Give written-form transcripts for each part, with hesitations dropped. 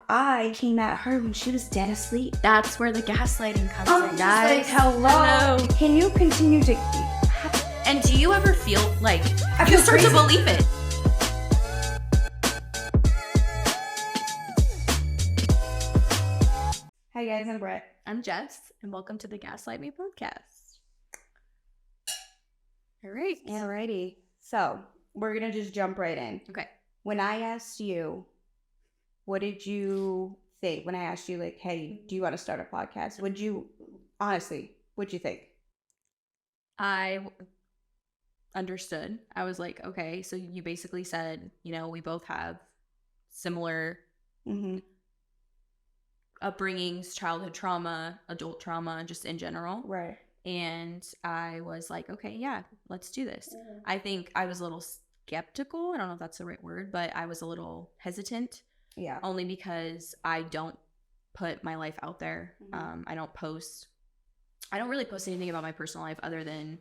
I came at her when she was dead asleep. That's where the gaslighting comes in, guys. guys. Hello. Can you continue to... And do you ever feel like I you feel start crazy. to believe it? Hi guys, I'm Britt. I'm Jess, and welcome to the Gaslight Me podcast. All right. Alrighty. So, we're going to just jump right in. Okay. When I asked you, what did you think? When I asked you, like, hey, do you want to start a podcast? What'd you think? I understood. I was like, okay, so you basically said, we both have similar upbringings, childhood trauma, adult trauma, just in general. Right. And I was like, okay, yeah, let's do this. I think I was a little skeptical. I don't know if that's the right word, but I was a little hesitant. Yeah. Only because I don't put my life out there. I don't really post anything about my personal life other than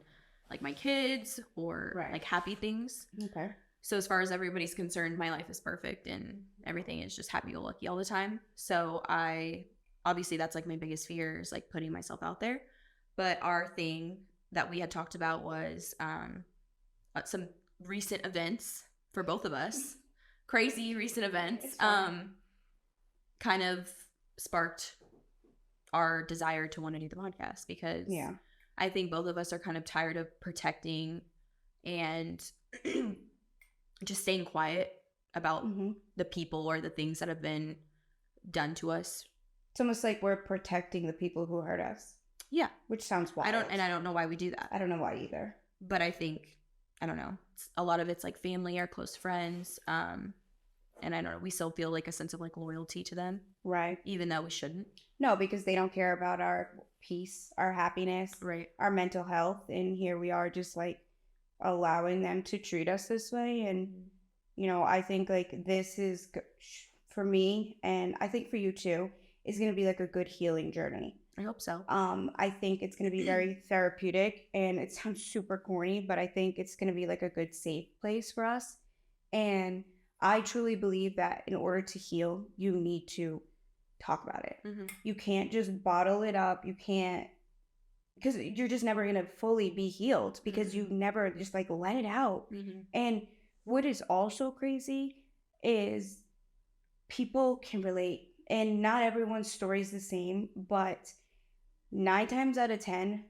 like my kids or like happy things. Okay. So as far as everybody's concerned, my life is perfect and everything is just happy-go-lucky all the time. So obviously that's like my biggest fear is like putting myself out there. But our thing that we had talked about was some recent events for both of us. Crazy recent events kind of sparked our desire to want to do the podcast because I think both of us are kind of tired of protecting and just staying quiet about the people or the things that have been done to us. It's almost like we're protecting the people who hurt us. Yeah. Which sounds wild. I don't know why we do that. I don't know why either. But I think, I don't know, a lot of it's like family or close friends. And I don't know, we still feel like a sense of like loyalty to them. Right. Even though we shouldn't. No, because they don't care about our peace, our happiness, our mental health. And here we are just like allowing them to treat us this way. And, I think like this is, for me, and I think for you too, is going to be like a good healing journey. I hope so. I think it's going to be very therapeutic, and it sounds super corny, but I think it's going to be like a good safe place for us. And I truly believe that in order to heal, you need to talk about it. You can't just bottle it up. You can't, because you're just never going to fully be healed because you never just like let it out. And what is also crazy is people can relate, and not everyone's story is the same, but 9 times out of 10,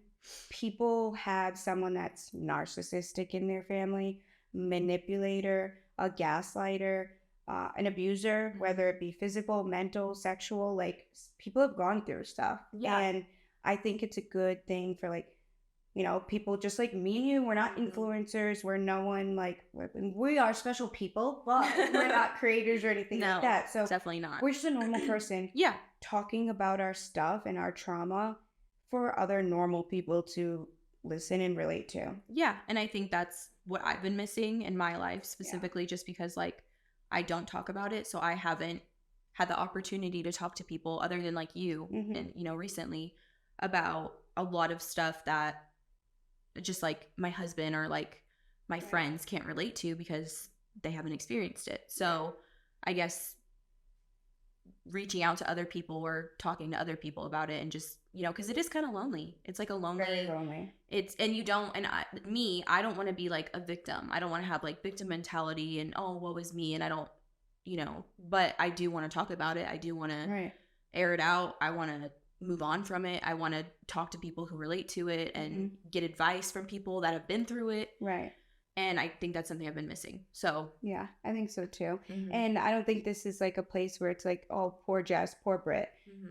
people have someone that's narcissistic in their family, manipulator, a gaslighter, an abuser, whether it be physical, mental, sexual, like people have gone through stuff. Yeah. And I think it's a good thing for like, people just like me and you, we're not influencers. We're no one like, we are special people, but we're not creators or anything like that. So definitely not. We're just a normal person. Talking about our stuff and our trauma for other normal people to listen and relate to. Yeah. And I think that's what I've been missing in my life specifically just because like I don't talk about it. So I haven't had the opportunity to talk to people other than like you and, recently about a lot of stuff that just like my husband or like my friends can't relate to because they haven't experienced it. So I guess reaching out to other people or talking to other people about it and just, because it is kind of lonely. It's like a lonely. Very lonely. I don't want to be like a victim. I don't want to have like victim mentality and, oh, woe is me. And I don't, but I do want to talk about it. I do want to air it out. I want to move on from it. I want to talk to people who relate to it and get advice from people that have been through it. Right. And I think that's something I've been missing. So yeah, I think so too. And I don't think this is like a place where it's like, oh, poor Jess, poor Britt.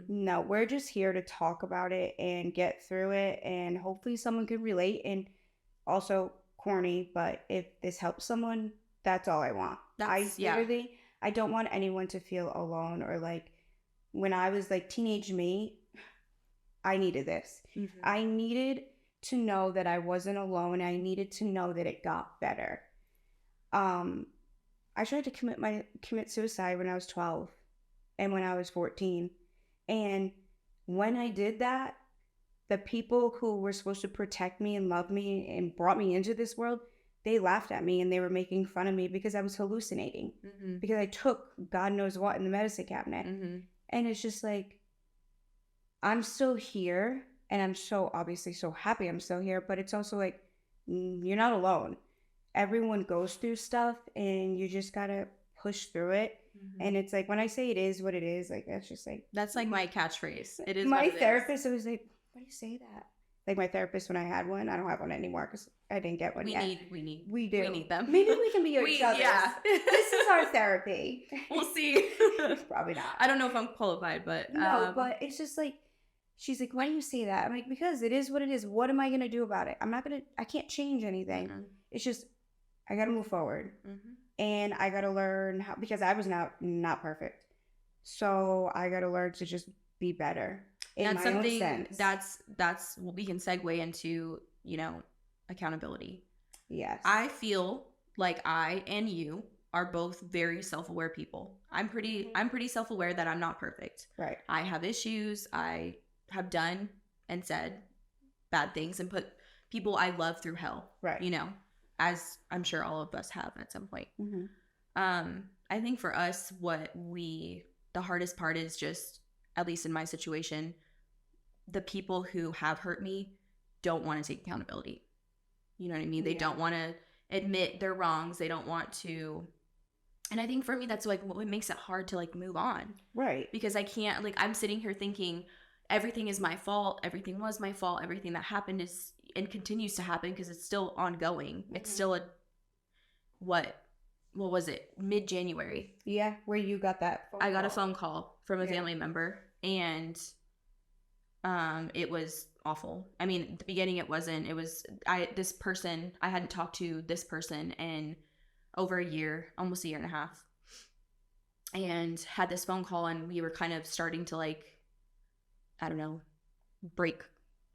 No, we're just here to talk about it and get through it, and hopefully someone can relate. And also corny, but if this helps someone, that's all I want. I don't want anyone to feel alone or like when I was like teenage me, I needed this. I needed to know that I wasn't alone. I needed to know that it got better. I tried to commit suicide when I was 12 and when I was 14. And when I did that, the people who were supposed to protect me and love me and brought me into this world, they laughed at me and they were making fun of me because I was hallucinating, because I took God knows what in the medicine cabinet. And it's just like, I'm still here, and I'm so obviously so happy I'm still here, but it's also like, you're not alone. Everyone goes through stuff, and you just gotta push through it. And it's like, when I say it is what it is, like, that's just like, that's like my catchphrase. It is my what it therapist always like, why do you say that? Like, my therapist, when I had one, I don't have one anymore because I didn't get one yet. We need them. Maybe we can be each other. Yeah. This is our therapy. We'll see. Probably not. I don't know if I'm qualified, but no, but it's just like, she's like, why do you say that? I'm like, because it is what it is. What am I gonna do about it? I can't change anything. It's just, I gotta move forward, and I gotta learn how, because I was not perfect, so I gotta learn to just be better. That's something that's we can segue into, you know, accountability. Yes, I feel like I and you are both very self-aware people. I'm pretty self-aware that I'm not perfect. Right. I have issues. I have done and said bad things and put people I love through hell. Right. You know, as I'm sure all of us have at some point. I think for us, the hardest part is just, at least in my situation, the people who have hurt me don't want to take accountability. You know what I mean? They don't want to admit their wrongs. They don't want to. And I think for me, that's like what makes it hard to like move on. Right. Because I can't, like, I'm sitting here thinking everything is my fault. Everything was my fault. Everything that happened is and continues to happen because it's still ongoing. It's still what was it? Mid-January. Yeah. Where you got that phone call. I got a phone call from a family member, and it was awful. I mean, at the beginning it wasn't. It was I hadn't talked to this person in over a year, almost a year and a half, and had this phone call, and we were kind of starting to, like, I don't know, break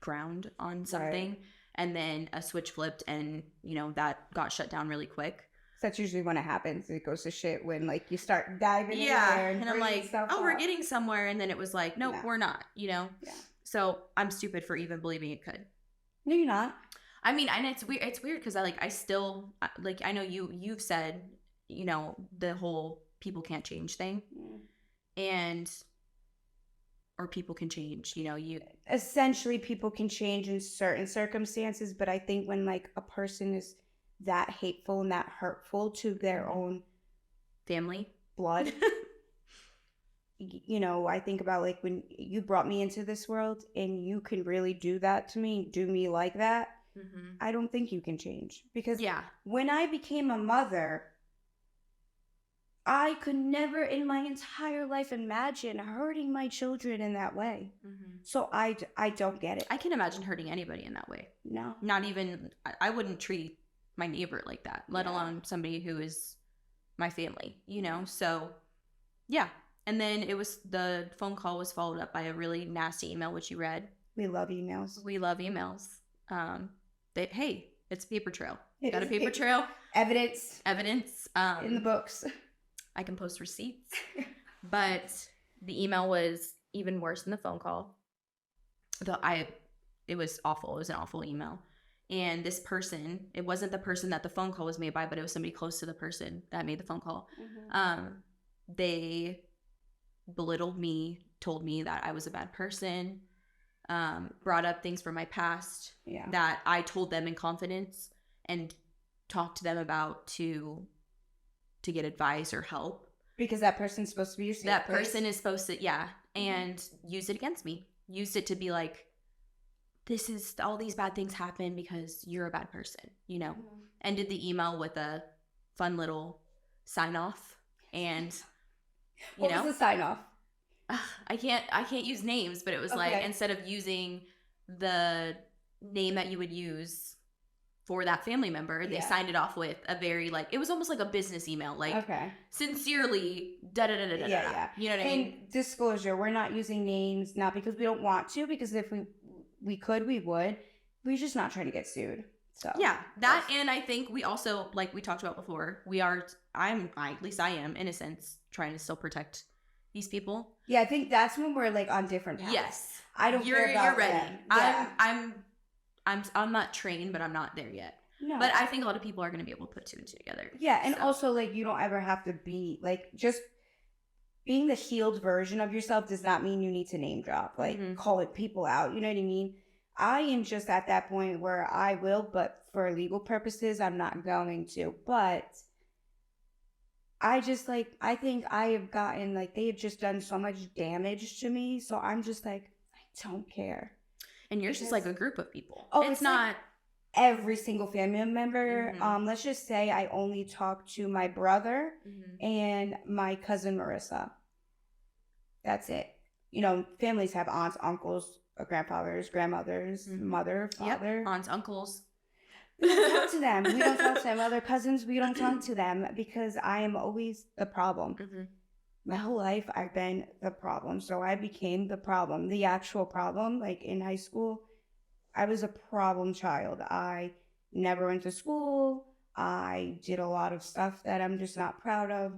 ground on something. Right. And then a switch flipped, and, you know, that got shut down really quick. That's usually when it happens. It goes to shit when, like, you start diving in there and I'm like, we're getting somewhere, and then it was like, nope, we're not, you know? Yeah. So I'm stupid for even believing it could. No, you're not. I mean, and it's weird because I still, like, I know you've said, you know, the whole people can't change thing, or people can change, you know, essentially people can change in certain circumstances, but I think when, like, a person is that hateful and that hurtful to their own family blood, you know, I think about, like, when you brought me into this world and you can really do that to me, do me like that. I don't think you can change, because when I became a mother, I could never in my entire life imagine hurting my children in that way. So I don't get it. I can imagine hurting anybody in that way. No. Not even, I wouldn't treat my neighbor like that, let alone somebody who is my family, you know? So, yeah. And then the phone call was followed up by a really nasty email, which you read. We love emails. We love emails. Hey, it's a paper trail. Got a paper trail. Evidence. In the books. I can post receipts. But the email was even worse than the phone call. It was awful. It was an awful email. And this person, it wasn't the person that the phone call was made by, but it was somebody close to the person that made the phone call. They belittled me, told me that I was a bad person, brought up things from my past that I told them in confidence and talked to them about to get advice or help. Because that person's supposed to be your safe place. That person is supposed to, and use it against me. Used it to be like, this is, all these bad things happen because you're a bad person, you know? Ended the email with a fun little sign off, and what was the sign off? I can't use names, but it was like, instead of using the name that you would use for that family member, they signed it off with a very, like, it was almost like a business email, like, sincerely, da-da-da-da-da-da. You know what I mean? And disclosure, we're not using names, not because we don't want to, because if we could, we would. We're just not trying to get sued. So and I think we also, like we talked about before, at least I am, in a sense, trying to still protect these people. Yeah, I think that's when we're, like, on different paths. Yes. I don't care about you're ready. them. Yeah. I'm not trained, but I'm not there yet. No. But I think a lot of people are going to be able to put two and two together. Yeah, and also, like, you don't ever have to be, like, just being the healed version of yourself does not mean you need to name drop, like, call it people out, you know what I mean? I am just at that point where I will, but for legal purposes, I'm not going to. But I just, like, I think I have gotten, like, they have just done so much damage to me, so I'm just like, I don't care. And yours is like a group of people. Oh, it's not like every single family member. Let's just say I only talk to my brother and my cousin Marissa. That's it. You know, families have aunts, uncles, grandfathers, grandmothers, mother, father. Yep. Aunts, uncles. We don't talk to them. We don't talk to them. Other cousins, we don't talk to them because I am always the problem. My whole life, I've been the problem. So I became the problem, the actual problem. Like in high school, I was a problem child. I never went to school. I did a lot of stuff that I'm just not proud of.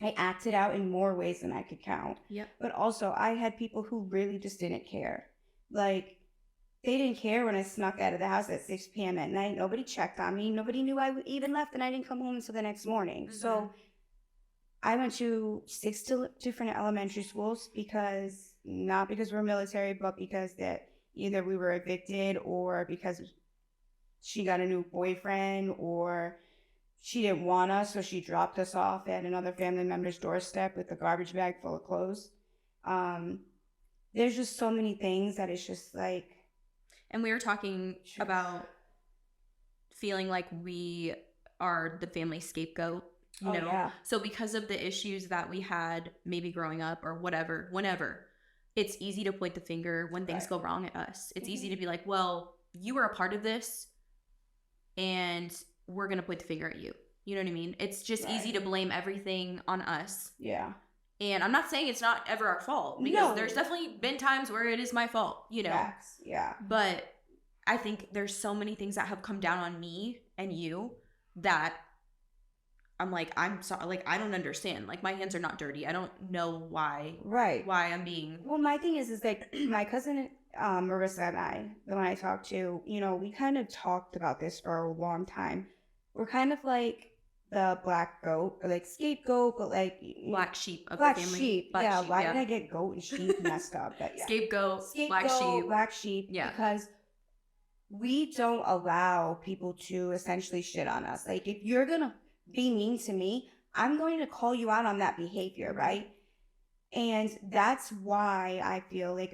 I acted out in more ways than I could count. Yep. But also, I had people who really just didn't care. Like, they didn't care when I snuck out of the house at 6 p.m. at night. Nobody checked on me. Nobody knew I even left, and I didn't come home until the next morning. So I went to 6 different elementary schools because, not because we're military, but because that either we were evicted or because she got a new boyfriend or she didn't want us, so she dropped us off at another family member's doorstep with a garbage bag full of clothes. There's just so many things that it's just like... And we were talking about feeling like we are the family scapegoat, you know? Yeah. So because of the issues that we had maybe growing up or whatever, whenever, it's easy to point the finger when things go wrong at us. It's easy to be like, well, you were a part of this and we're going to point the finger at you. You know what I mean? It's just easy to blame everything on us. Yeah. And I'm not saying it's not ever our fault because there's definitely been times where it is my fault, you know? Yes. Yeah. But I think there's so many things that have come down on me and you that I'm like, I'm sorry, like, I don't understand. Like, my hands are not dirty. I don't know why. Right. Why I'm being... Well, my thing is like, my cousin Marissa and I, the one I talked to, you know, we kind of talked about this for a long time. We're kind of like the black goat, or like scapegoat, but like black sheep of black the family. Sheep. Black sheep. Why did I get goat and sheep messed up? But yeah. Scapegoat, black sheep. Yeah. Because we don't allow people to essentially shit on us. Like, if you're gonna be mean to me, I'm going to call you out on that behavior, right? And that's why I feel like,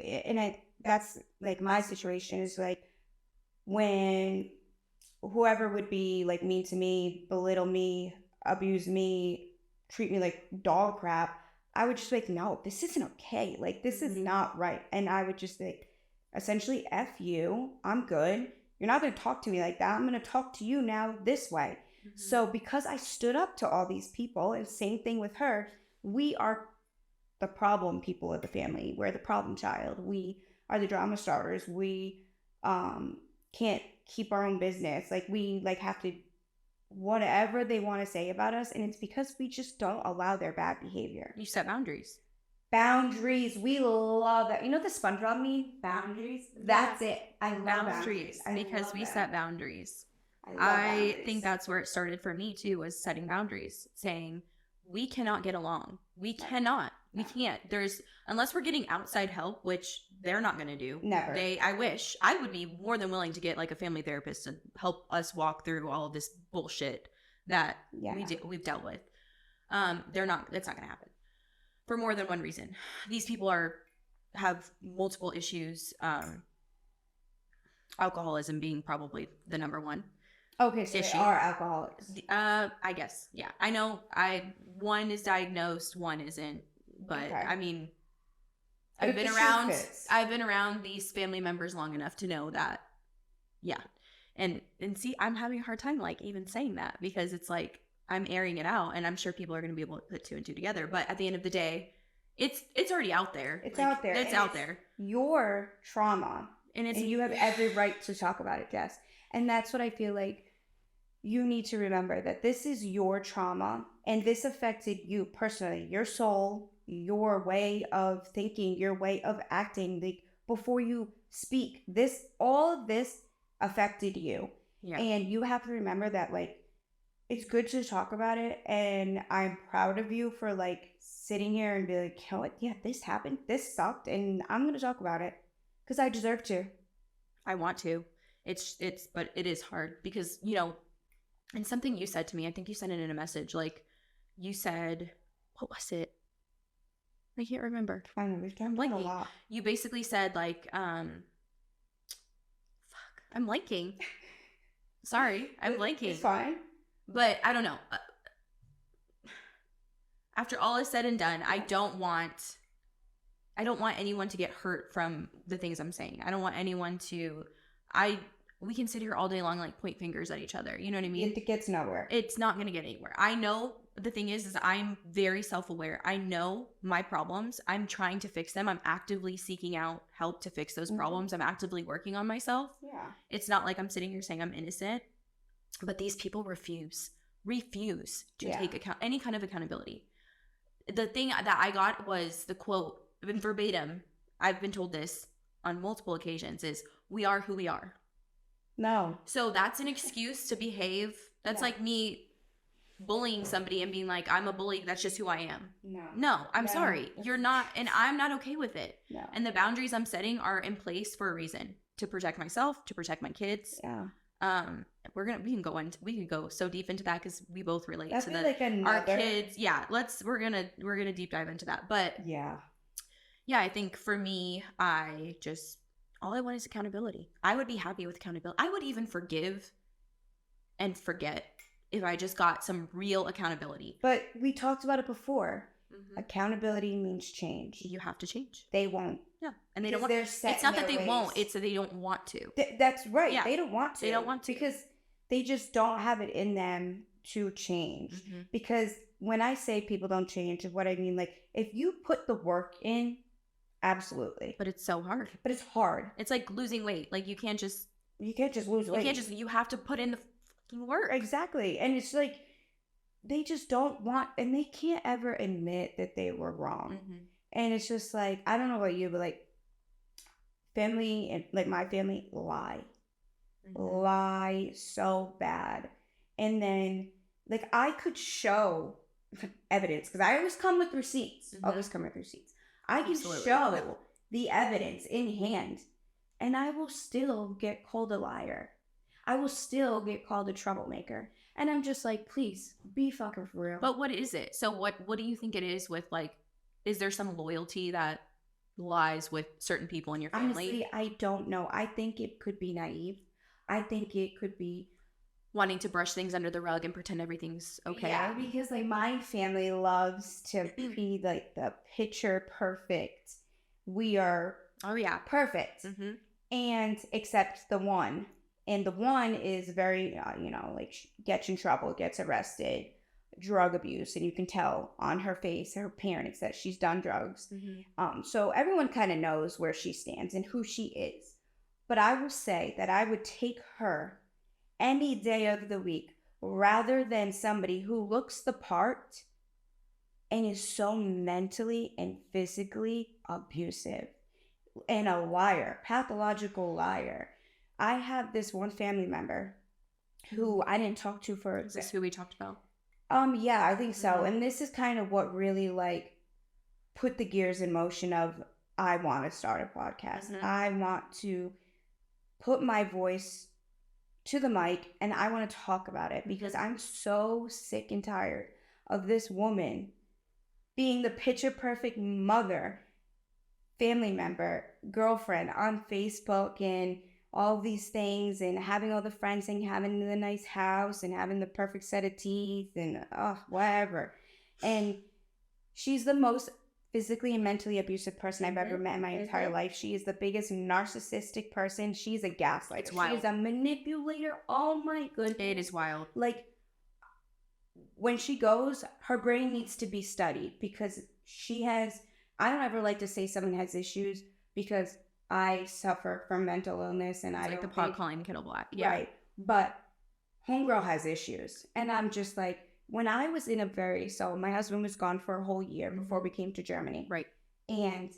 that's like my situation is like when whoever would be like mean to me, belittle me, abuse me, treat me like dog crap, I would just be like, no, this isn't okay. Like, this is not right. And I would just like, essentially, F you, I'm good. You're not going to talk to me like that. I'm going to talk to you now this way. So because I stood up to all these people, and same thing with her, we are the problem people of the family. We're the problem child. We are the drama starters. We can't keep our own business. Like, we like have to, whatever they want to say about us, and it's because we just don't allow their bad behavior. You set boundaries. Boundaries. We love that. You know the SpongeBob meme? Boundaries. That's it. I love boundaries. Because we set boundaries. I think that's where it started for me too, was setting boundaries, saying we cannot get along. We cannot. We can't. Unless we're getting outside help, which they're not going to do. Never. I wish. I would be more than willing to get like a family therapist to help us walk through all of this bullshit that we've dealt with. That's not going to happen for more than one reason. These people have multiple issues. Alcoholism being probably the number one. Okay, so they are alcoholics. I guess. Yeah. I know one is diagnosed, one isn't. But I mean, I've been around these family members long enough to know that, yeah. And see, I'm having a hard time like even saying that because it's like I'm airing it out, and I'm sure people are going to be able to put two and two together. But at the end of the day, it's already out there. It's out there. It's out there. Your trauma, and you have every right to talk about it, Jess. And that's what I feel like you need to remember, that this is your trauma, and this affected you personally, your soul, your way of thinking, your way of acting. Like, before you speak, all of this affected you. Yeah. And you have to remember that, like, it's good to talk about it. And I'm proud of you for, like, sitting here and be like, you know what? Yeah, this happened. This sucked. And I'm going to talk about it because I deserve to. I want to. But it is hard because, you know, and something you said to me, I think you sent it in a message, like, you said, what was it? I can't remember. I know, we've done a lot. You basically said, like, I'm blanking. Sorry, I'm blanking. It's fine. But I don't know. After all is said and done, I don't want anyone to get hurt from the things I'm saying. I don't want anyone to, we can sit here all day long, like, point fingers at each other. You know what I mean? It gets nowhere. It's not going to get anywhere. I know the thing is I'm very self-aware. I know my problems. I'm trying to fix them. I'm actively seeking out help to fix those problems. I'm actively working on myself. Yeah. It's not like I'm sitting here saying I'm innocent, but these people refuse to take any kind of accountability. The thing that I got was the quote, verbatim, I've been told this on multiple occasions, is, "We are who we are." No. So that's an excuse to behave. That's like me bullying somebody and being like, I'm a bully. That's just who I am. No, I'm sorry. You're not, and I'm not okay with it. No. And the boundaries I'm setting are in place for a reason, to protect myself, to protect my kids. Yeah. We can go so deep into that because we both relate to that. Like our kids. Yeah. We're gonna deep dive into that. But yeah, I think for me, all I want is accountability. I would be happy with accountability. I would even forgive and forget if I just got some real accountability. But we talked about it before. Mm-hmm. Accountability means change. You have to change. They won't. Yeah. And they don't want to. It's not that they won't. It's that they don't want to. That's right. Yeah. They don't want to. They don't want to. Because they just don't have it in them to change. Mm-hmm. Because when I say people don't change, what I mean, like, if you put the work in, absolutely. But it's so hard. But it's hard. It's like losing weight. Like, you can't just lose weight. You have to put in the fucking work. Exactly. And it's like, they just don't want, and they can't ever admit that they were wrong. Mm-hmm. And it's just like, I don't know about you, but like, family, and like my family lie so bad. And then, like, I could show evidence because I always come with receipts. I can show the evidence in hand, and I will still get called a liar. I will still get called a troublemaker. And I'm just like, please, be fucking for real. But what is it? So what do you think it is with, like, is there some loyalty that lies with certain people in your family? Honestly, I don't know. I think it could be naive. I think it could be wanting to brush things under the rug and pretend everything's okay. Yeah, because like my family loves to be like the picture perfect. We are perfect. Mm-hmm. And except the one. And the one is very, like, gets in trouble, gets arrested, drug abuse. And you can tell on her face, her parents, that she's done drugs. Mm-hmm. So everyone kind of knows where she stands and who she is. But I will say that I would take her any day of the week rather than somebody who looks the part and is so mentally and physically abusive and a liar, pathological liar. I have this one family member who I didn't talk to for... Is this who we talked about? Yeah, I think so. Mm-hmm. And this is kind of what really, like, put the gears in motion of, I want to start a podcast. Mm-hmm. I want to put my voice to the mic and I want to talk about it because I'm so sick and tired of this woman being the picture perfect mother, family member, girlfriend on Facebook and all these things, and having all the friends and having the nice house and having the perfect set of teeth and whatever. And she's the most physically and mentally abusive person I've ever met in my entire life. She is the biggest narcissistic person. She's a gaslighter. She's a manipulator. Oh my goodness. It is wild. Like, when she goes, her brain needs to be studied because she has, I don't ever like to say someone has issues because I suffer from mental illness and it's I like don't the pot calling kettle black. Yeah. Right. But homegirl has issues. And I'm just like, when I was in so my husband was gone for a whole year before we came to Germany. Right. And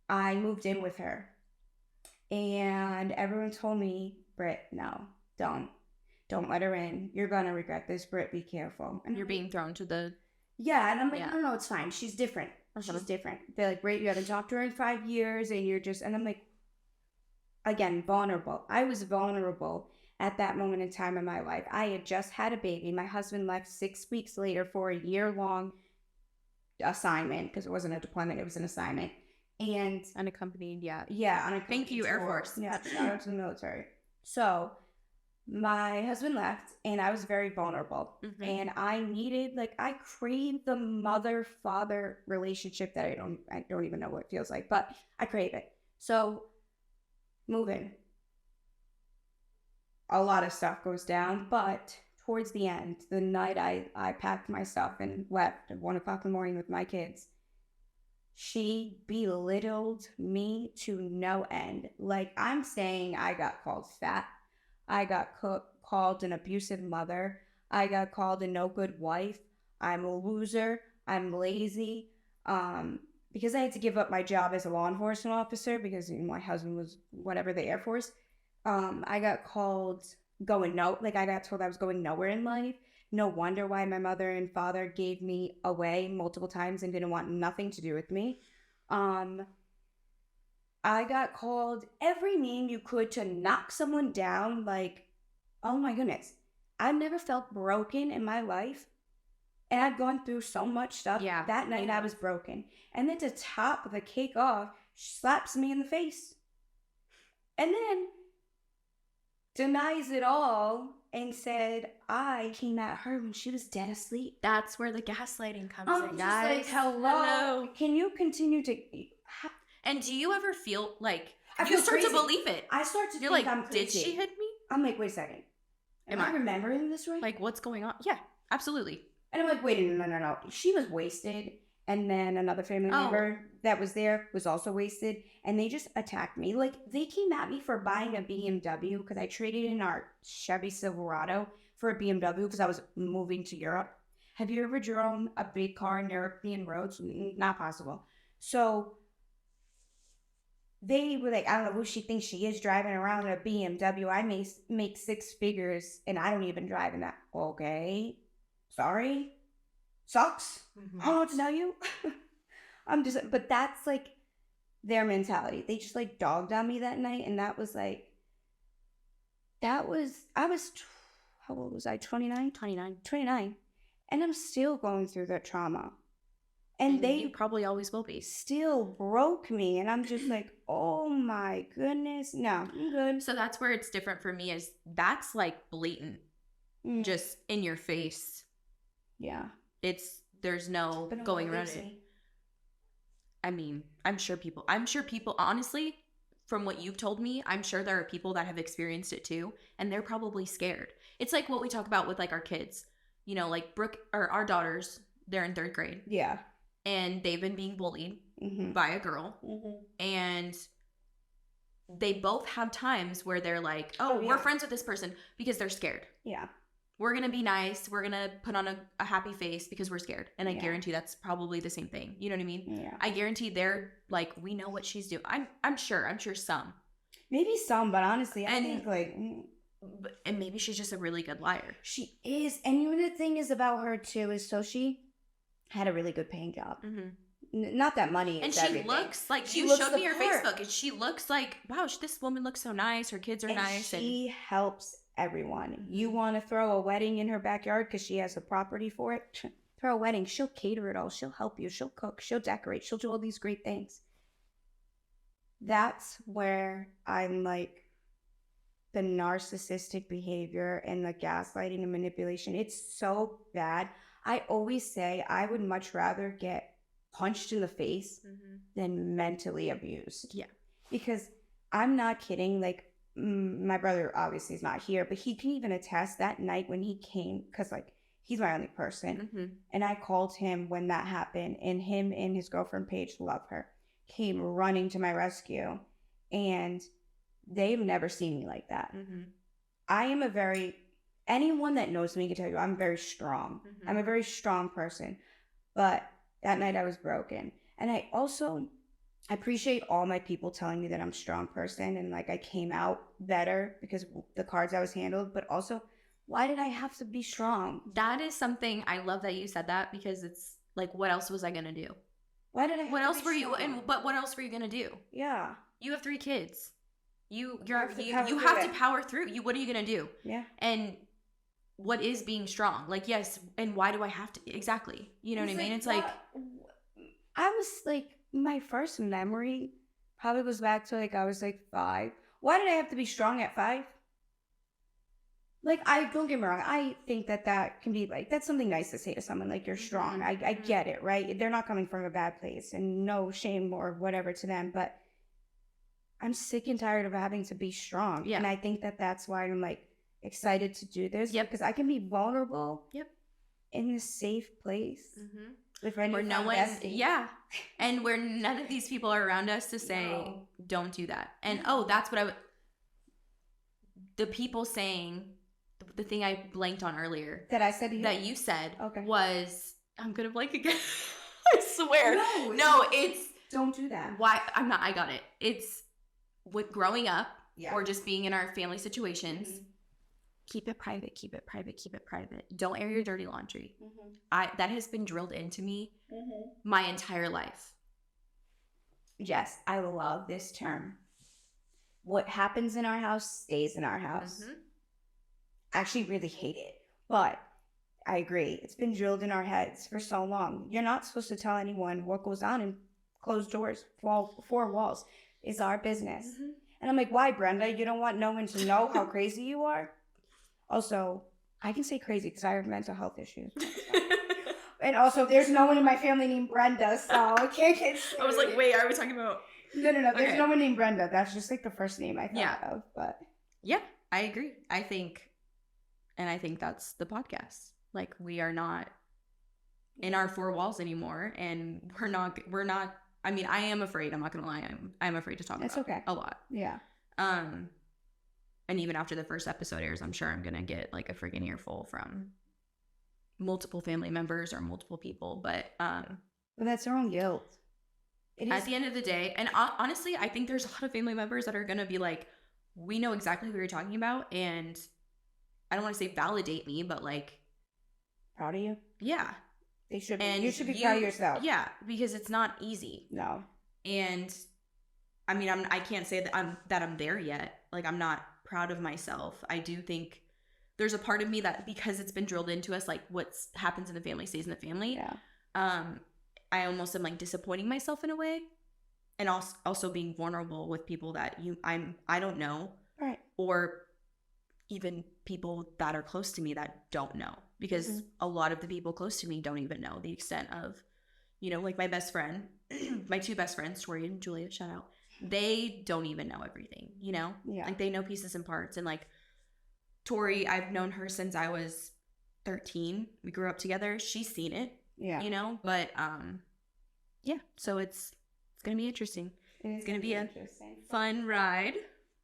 I moved in with her. And everyone told me, Britt, no, Don't let her in. You're gonna regret this, Britt. Be careful. And You're being thrown to the... yeah, and I'm like, Yeah. no, it's fine. She's different. Uh-huh. She's different. They're like, Britt, you haven't talked to her in 5 years, and you're just, and I'm like, again, vulnerable. I was vulnerable at that moment in time in my life. I had just had a baby. My husband left 6 weeks later for a year-long assignment, because it wasn't a deployment, it was an assignment. And Unaccompanied, yeah. yeah, on a Thank you, Air Force. Yeah, shout out to the military. So my husband left, and I was very vulnerable. Mhm. And I needed, like, I craved the mother-father relationship that I don't even know what it feels like, but I crave it. So moving. A lot of stuff goes down, but towards the end, the night I packed my stuff and left at 1 o'clock in the morning with my kids, she belittled me to no end. Like, I'm saying, I got called fat. I got called an abusive mother. I got called a no good wife. I'm a loser. I'm lazy. Because I had to give up my job as a law enforcement officer because my husband was whatever, the Air Force. I got called I got told I was going nowhere in life. No wonder why my mother and father gave me away multiple times and didn't want nothing to do with me. I got called every name you could to knock someone down. Like, oh my goodness. I've never felt broken in my life. And I've gone through so much stuff. Yeah. That night I was broken. And then to top the cake off, she slaps me in the face. And then denies it all and said I came at her when she was dead asleep. That's where the gaslighting comes I'm in, just guys. like, hello. Can you continue to... And do you ever feel like I you feel start crazy. to believe it? I start to You're think like, I'm crazy. did she hit me? I'm like, wait a second. Am I remembering this right? Like, what's going on? Yeah, absolutely. And I'm like, wait, no. She was wasted. And then another family member that was there was also wasted. And they just attacked me. Like, they came at me for buying a BMW because I traded in our Chevy Silverado for a BMW because I was moving to Europe. Have you ever driven a big car in European roads? Not possible. So they were like, I don't know who she thinks she is driving around in a BMW. I may make 6 figures and I don't even drive in that. Okay. Sorry. Sucks. I don't know what to tell you. But that's like their mentality. They just like dogged on me that night. And I was, how old was I? 29? 29. And I'm still going through that trauma. And they you probably always will be. Still broke me. And I'm just like, oh my goodness. No, I'm good. So that's where it's different for me, is that's like blatant, just in your face. Yeah. There's no going around it. I mean, I'm sure people, honestly, from what you've told me, I'm sure there are people that have experienced it too, and they're probably scared. It's like what we talk about with like our kids, you know, like Brooke, or our daughters, they're in 3rd grade. Yeah. And they've been being bullied by a girl. And they both have times where they're like, we're friends with this person, because they're scared. Yeah. We're going to be nice. We're going to put on a happy face because we're scared. And I guarantee that's probably the same thing. You know what I mean? Yeah. I guarantee they're like, we know what she's doing. I'm sure some. Maybe some, but honestly, I think like... And maybe she's just a really good liar. She is. And you know the thing is about her too, is so she had a really good paying job. Not that money is and she everything. Looks like, she you showed me her Facebook, and she looks like, wow, this woman looks so nice. Her kids are nice. She helps everyone. You want to throw a wedding in her backyard because she has the property for it? Throw a wedding. She'll cater it all. She'll help you. She'll cook. She'll decorate. She'll do all these great things. That's where I'm like, the narcissistic behavior and the gaslighting and manipulation. It's so bad. I always say I would much rather get punched in the face than mentally abused. Yeah. Because I'm not kidding. Like, my brother obviously is not here, but he can even attest that night when he came, because like he's my only person. And I called him when that happened, and him and his girlfriend Paige, love her, came running to my rescue, and they've never seen me like that. I am anyone that knows me can tell you I'm very strong. I'm a very strong person, but that night I was broken. And I also I appreciate all my people telling me that I'm a strong person and like I came out better because of the cards I was handled, but also why did I have to be strong? That is something I love that you said that, because it's like, what else was I gonna do? Why did I have What to else be were you? strong? But what else were you gonna do? Yeah. You have 3 kids. You have to power you through have to it. power through. You what are you gonna do? Yeah. And what is being strong? Like, yes, and why do I have to? Exactly. You know what I mean? It's like, I was like, my first memory probably goes back to like I was like 5. Why did I have to be strong at 5? Like, I don't get me wrong. I think that that can be like, that's something nice to say to someone, like, you're strong. I get it, right? They're not coming from a bad place and no shame or whatever to them. But I'm sick and tired of having to be strong. Yeah. And I think that that's why I'm like excited to do this. Yep. Because I can be vulnerable. Yep. In a safe place. With where no one, yeah, and where none of these people are around us to say, don't do that. And that's what I would. The people saying, the thing I blanked on earlier that I said to you, that you said, okay, was, I'm gonna blank again. I swear. No, it's don't do that. Why I'm not. I got it. It's with growing up, or just being in our family situations. Keep it private, keep it private, keep it private. Don't air your dirty laundry. That has been drilled into me my entire life. Yes, I love this term. What happens in our house stays in our house. I actually really hate it, but I agree. It's been drilled in our heads for so long. You're not supposed to tell anyone what goes on in closed doors, four walls. It's our business. And I'm like, why, Brenda? You don't want no one to know how crazy you are? Also, I can say crazy because I have mental health issues. And also, there's no one in my family named Brenda, so I can't get I was like, wait, are we talking about? No. There's no one named Brenda. That's just like the first name I thought of. But yeah, I agree. I think that's the podcast. Like, we are not in our 4 walls anymore, and we're not. I mean, I am afraid. I'm not gonna lie. I'm afraid to talk about it a lot. Yeah. And even after the first episode airs, I'm sure I'm going to get like a freaking earful from multiple family members or multiple people. But that's their own guilt. At the end of the day, and honestly, I think there's a lot of family members that are going to be like, we know exactly who you're talking about. And I don't want to say validate me, but like, proud of you? Yeah. They should be. And you should be proud of yourself. Yeah, because it's not easy. No. And I mean, I can't say that I'm there yet. Like, I'm not proud of myself. I do think there's a part of me that, because it's been drilled into us, like what happens in the family stays in the family. Yeah. I almost am like disappointing myself in a way, and also being vulnerable with people that I don't know, right? Or even people that are close to me that don't know, because a lot of the people close to me don't even know the extent of, like my best friend, my 2 best friends, Tori and Julia, shout out. They don't even know everything, Yeah. Like, they know pieces and parts. And like Tori, I've known her since I was 13. We grew up together. She's seen it. Yeah. But yeah. So it's gonna be interesting. It's gonna be a fun ride.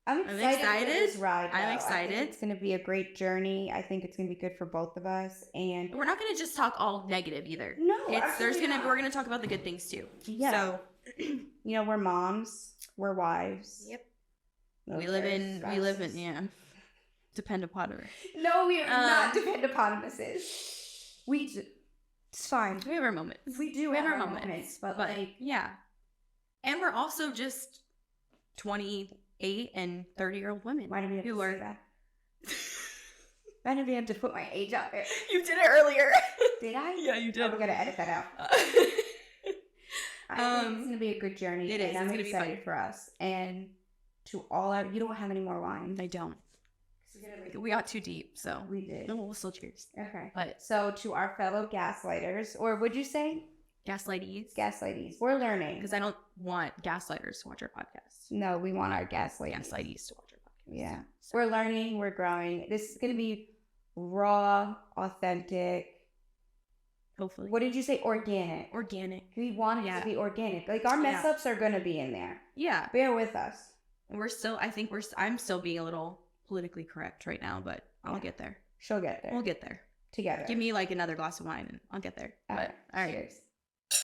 I'm excited. For this ride, I'm excited. It's gonna be a great journey. I think it's gonna be good for both of us. And we're not gonna just talk all negative either. No, we're gonna talk about the good things too. Yeah. So we're moms. We're wives. Yep. We live in depend upon her. No, we are not depend upon Mrs. It's fine. We have our moments. We do have our moments, but like, yeah. And we're also just 28 and 30-year-old women. Why do we have to say that? Why did we have to put my age out there? You did it earlier. Did I? Yeah, you did. Oh, we gotta edit that out. I think it's gonna be a good journey. It is. And I'm excited for us. And to all out, you don't have any more wine. I don't. We got too deep, so we did. No, we'll still cheers. Okay. But so to our fellow gaslighters, or would you say gaslighties? We're learning, because I don't want gaslighters to watch our podcast. No, we want our gaslighties to watch our podcast. Yeah. So we're learning. We're growing. This is gonna be raw, authentic. Hopefully. What did you say? Organic. We want it to be organic. Like, our mess ups are gonna be in there. Yeah. Bear with us. I'm still being a little politically correct right now, but I'll get there. She'll get there. We'll get there together. Give me like another glass of wine and I'll get there. All right. Cheers.